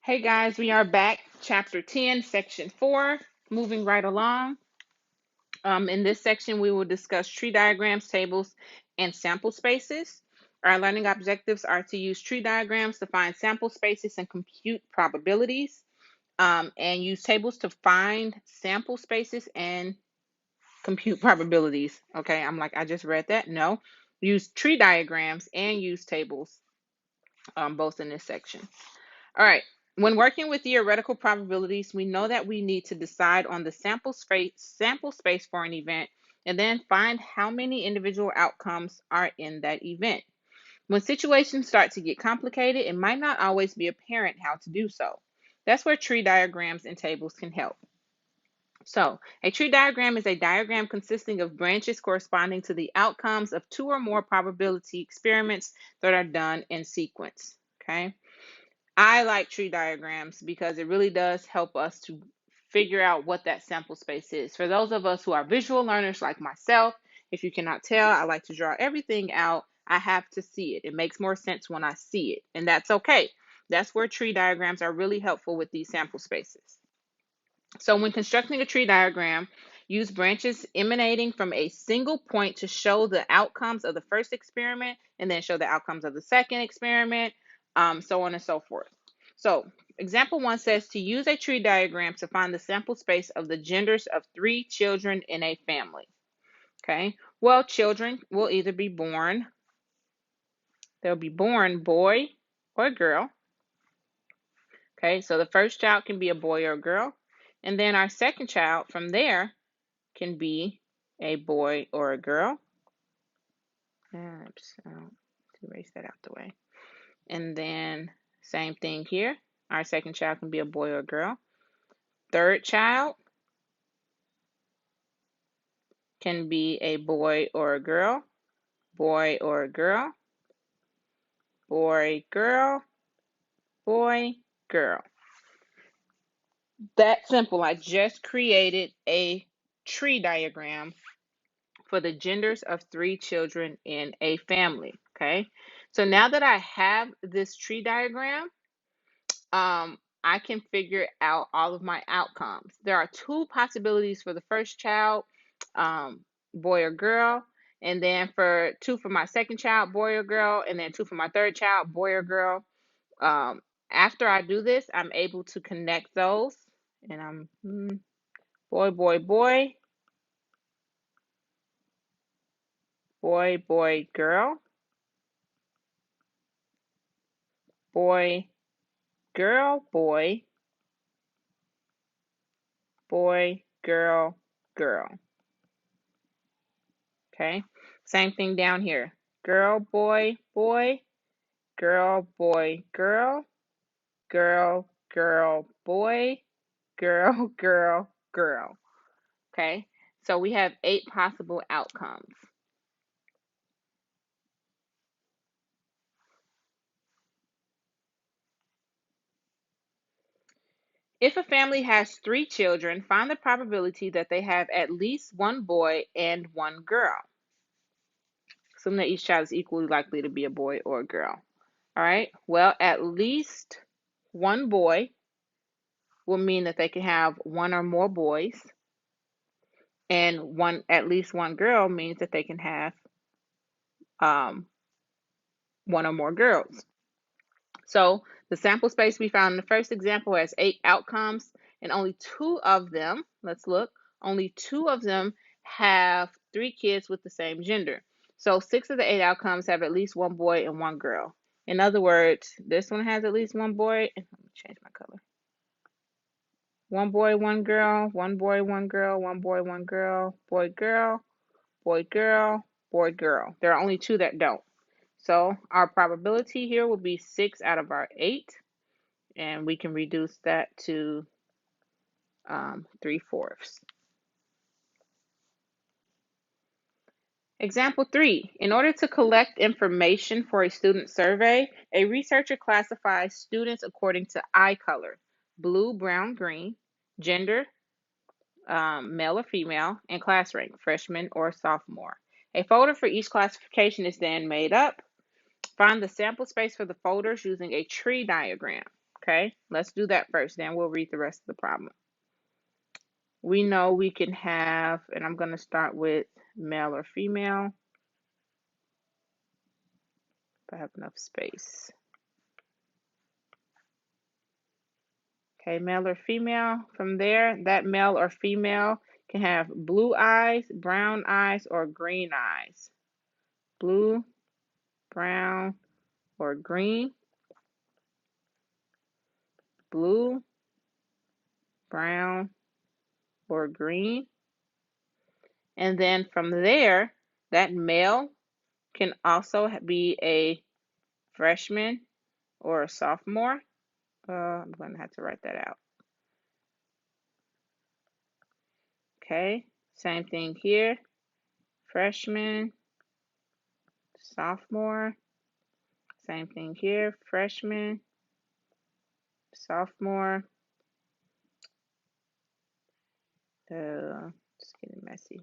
Hey guys, we are back, chapter 10, section 4, moving right along. In this section, we will discuss tree diagrams, tables, and sample spaces. Our learning objectives are to use tree diagrams to find sample spaces and compute probabilities, and use tables to find sample spaces and compute probabilities. Okay, I'm like, I just read that. No, use tree diagrams and use tables, both in this section. All right. When working with theoretical probabilities, we know that we need to decide on the sample space for an event and then find how many individual outcomes are in that event. When situations start to get complicated, it might not always be apparent how to do so. That's where tree diagrams and tables can help. So, a tree diagram is a diagram consisting of branches corresponding to the outcomes of two or more probability experiments that are done in sequence. Okay. I like tree diagrams because it really does help us to figure out what that sample space is. For those of us who are visual learners like myself, if you cannot tell, I like to draw everything out. I have to see it. It makes more sense when I see it, and that's okay. That's where tree diagrams are really helpful with these sample spaces. So when constructing a tree diagram, use branches emanating from a single point to show the outcomes of the first experiment and then show the outcomes of the second experiment, so on and so forth. So example 1 says to use a tree diagram to find the sample space of the genders of 3 children in a family. Okay, well, children will either be born, they'll be born boy or girl. Okay, so the first child can be a boy or a girl. And then our second child from there can be a boy or a girl. Oops, to erase that out the way. And then same thing here. Our second child can be a boy or a girl. Third child can be a boy or a girl. Boy or a girl. Boy, girl. Boy, girl. That simple. I just created a tree diagram for the genders of 3 children in a family. Okay, so now that I have this tree diagram, I can figure out all of my outcomes. There are 2 possibilities for the first child, boy or girl, and then for 2 for my second child, boy or girl, and then 2 for my third child, boy or girl. Um, After I do this, I'm able to connect those, and I'm boy, boy, boy, boy, boy, girl, boy, girl, boy, boy, girl, girl. Okay, same thing down here. Girl, boy, boy, girl, boy, girl, girl, girl, boy, girl, girl, girl. Okay, so we have 8 possible outcomes. If a family has 3 children, find the probability that they have at least one boy and one girl. Assume that each child is equally likely to be a boy or a girl. All right, well, at least one boy will mean that they can have one or more boys, and at least one girl means that they can have um, one or more girls. So the sample space we found in the first example has 8 outcomes, and only 2 of them, let's look, only 2 of them have 3 kids with the same gender. So 6 of the 8 outcomes have at least one boy and one girl. In other words, this one has at least one boy. Let me change my color. One boy, one girl, one boy, one girl, one boy, one girl, boy, girl, boy, girl, boy, girl. There are only 2 that don't. So our probability here will be 6 out of our 8, and we can reduce that to 3/4. Example 3. In order to collect information for a student survey, a researcher classifies students according to eye color: blue, brown, green, gender, male or female, and class rank, freshman or sophomore. A folder for each classification is then made up. Find the sample space for the folders using a tree diagram. Okay, let's do that first, then we'll read the rest of the problem. We know we can have, and I'm going to start with male or female, if I have enough space. Okay, male or female. From there, that male or female can have blue eyes, brown eyes, or green eyes. Blue, brown, or green. Blue, brown, or green. And then from there, that male can also be a freshman or a sophomore. I'm going to have to write that out. Okay, same thing here. Freshman, sophomore. Same thing here. Freshman, sophomore. It's getting messy.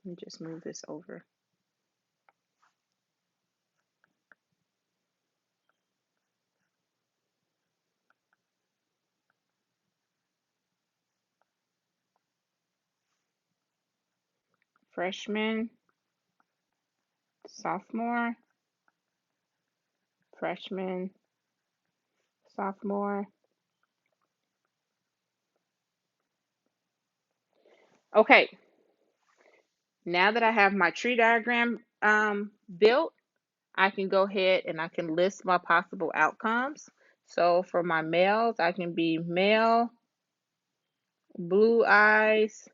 Let me just move this over. Freshman, sophomore, freshman, sophomore. Okay, now that I have my tree diagram built, I can go ahead and I can list my possible outcomes. So for my males, I can be male, blue eyes,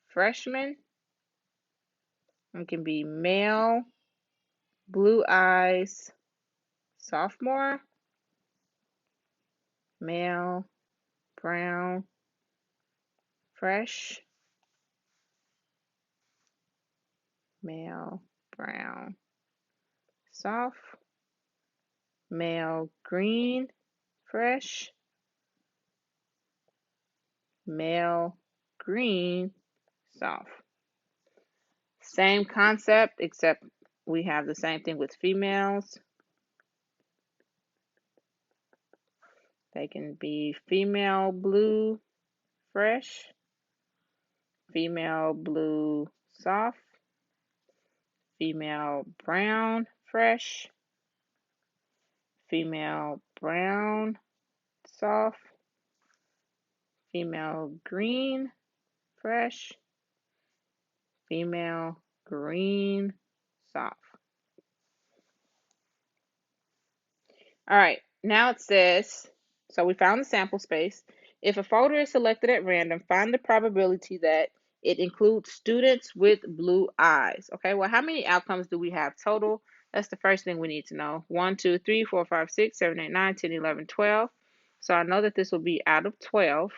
freshman. I can be male, blue eyes, sophomore, male, brown, fresh, male, brown, soft, male, green, fresh, male, green, soft. Same concept, except we have the same thing with females. They can be female blue, fresh, female blue, soft, female brown, fresh, female brown, soft, female green, fresh, female green, soft. All right, now it says, so we found the sample space. If a folder is selected at random, find the probability that it includes students with blue eyes. Okay, well, how many outcomes do we have total? That's the first thing we need to know. 1, 2, 3, 4, 5, 6, 7, 8, 9, 10, 11, 12. So I know that this will be out of 12.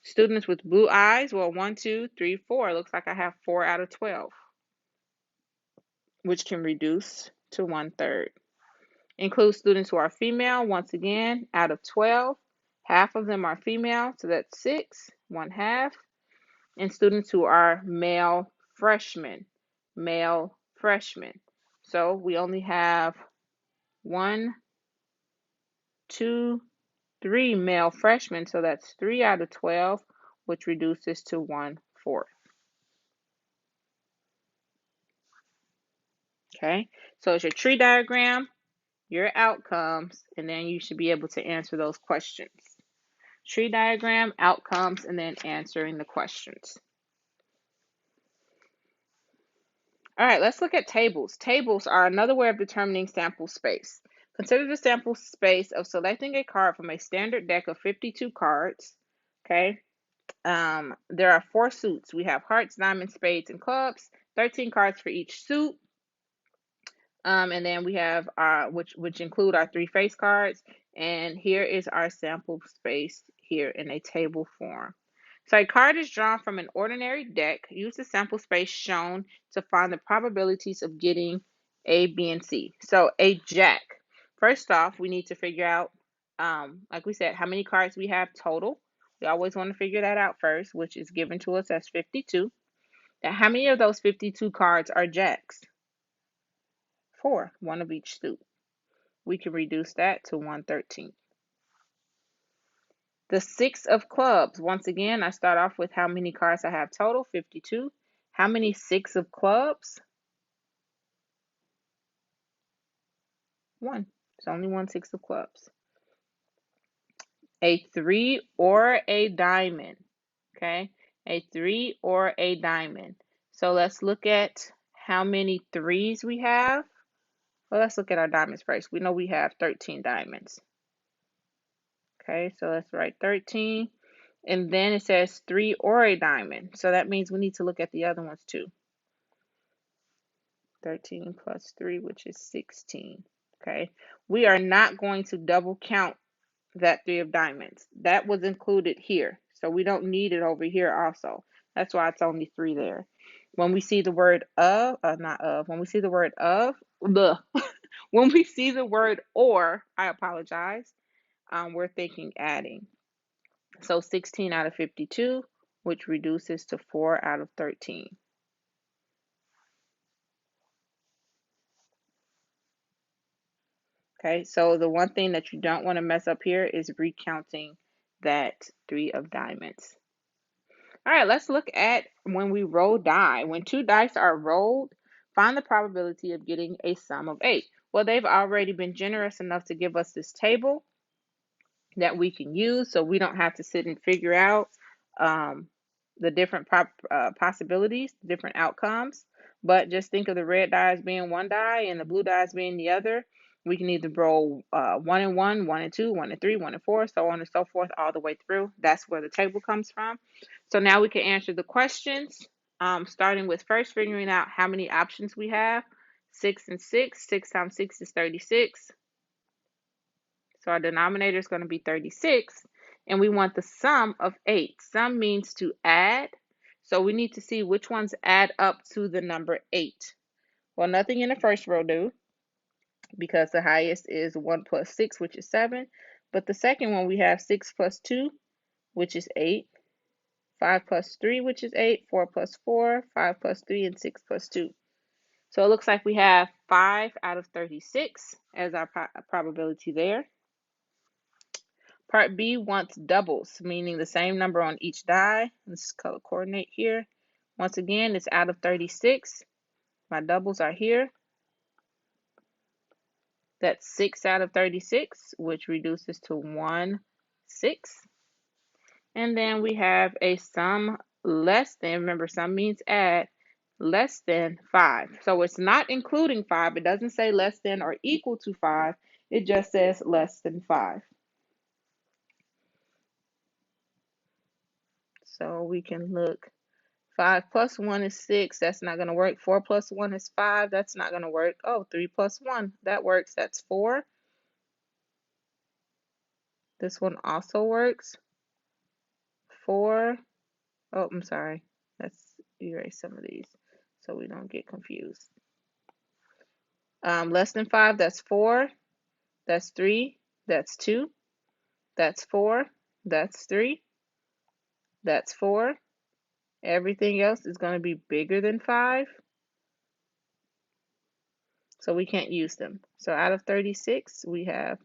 Students with blue eyes, well, 1, 2, 3, 4. Looks like I have 4 out of 12, which can reduce to 1/3. Include students who are female, once again, out of 12, half of them are female, so that's 6, 1/2. And students who are male freshmen, male freshmen. So we only have 1, 2, 3 male freshmen, so that's 3 out of 12, which reduces to 1/4. Okay, so it's your tree diagram, your outcomes, and then you should be able to answer those questions. Tree diagram, outcomes, and then answering the questions. All right, let's look at tables. Tables are another way of determining sample space. Consider the sample space of selecting a card from a standard deck of 52 cards. Okay, there are 4 suits. We have hearts, diamonds, spades, and clubs. 13 cards for each suit. And then we have our which include our 3 face cards. And here is our sample space here in a table form. So a card is drawn from an ordinary deck. Use the sample space shown to find the probabilities of getting A, B, and C. So a jack. First off, we need to figure out, like we said, how many cards we have total. We always want to figure that out first, which is given to us as 52. Now, how many of those 52 cards are jacks? 4, one of each suit. we can reduce that to 1/13. The 6 of clubs. Once again, I start off with how many cards I have total, 52. How many 6 of clubs? 1. It's only 1 6 of clubs. A 3 or a diamond. Okay, a 3 or a diamond. So let's look at how many 3s we have. Well, let's look at our diamonds first. We know we have 13 diamonds. Okay, so let's write 13. And then it says 3 or a diamond. So that means we need to look at the other ones too. 13 plus 3, which is 16. Okay, we are not going to double count that 3 of diamonds. That was included here. So we don't need it over here also. That's why it's only 3 there. When we see the word when we see the word when we see the word or, I apologize, we're thinking adding. So 16 out of 52, which reduces to 4 out of 13. Okay, so the one thing that you don't want to mess up here is recounting that 3 of diamonds. All right, let's look at when we roll die. When 2 dice are rolled, find the probability of getting a sum of 8. Well, they've already been generous enough to give us this table that we can use, so we don't have to sit and figure out the different possibilities, different outcomes. But just think of the red die as being one die and the blue die as being the other. We can either roll 1 and 1, 1 and 2, 1 and 3, 1 and 4, so on and so forth, all the way through. That's where the table comes from. So now we can answer the questions, starting with first figuring out how many options we have. 6 and 6. 6 times 6 is 36. So our denominator is going to be 36. And we want the sum of 8. Sum means to add. So we need to see which ones add up to the number 8. Well, nothing in the first row do, because the highest is 1 plus 6, which is 7. But the second one, we have 6 plus 2, which is 8. 5 plus 3, which is 8. 4 plus 4, 5 plus 3, and 6 plus 2. So it looks like we have 5 out of 36 as our probability there. Part B wants doubles, meaning the same number on each die. Let's color coordinate here. Once again, it's out of 36. My doubles are here. That's 6 out of 36, which reduces to 1, 6. And then we have a sum less than, remember sum means add, less than 5. So it's not including 5. It doesn't say less than or equal to 5. It just says less than 5. So we can look. 5 plus 1 is 6. That's not going to work. 4 plus 1 is 5. That's not going to work. Oh, 3 plus 1. That works. That's 4. This one also works. 4. Oh, I'm sorry. Let's erase some of these so we don't get confused. Less than 5, that's 4. That's 3. That's 2. That's 4. That's 3. That's 4. Everything else is going to be bigger than 5. So we can't use them. So out of 36, we have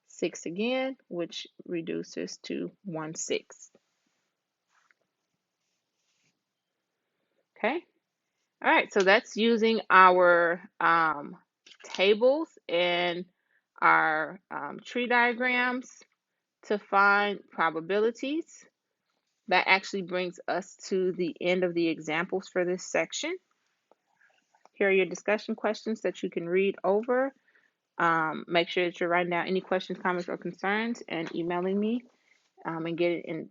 6 again, which reduces to 1 6. Okay. All right. So that's using our tables and our tree diagrams to find probabilities. That actually brings us to the end of the examples for this section. Here are your discussion questions that you can read over. Make sure that you're writing down any questions, comments, or concerns and emailing me and get it in.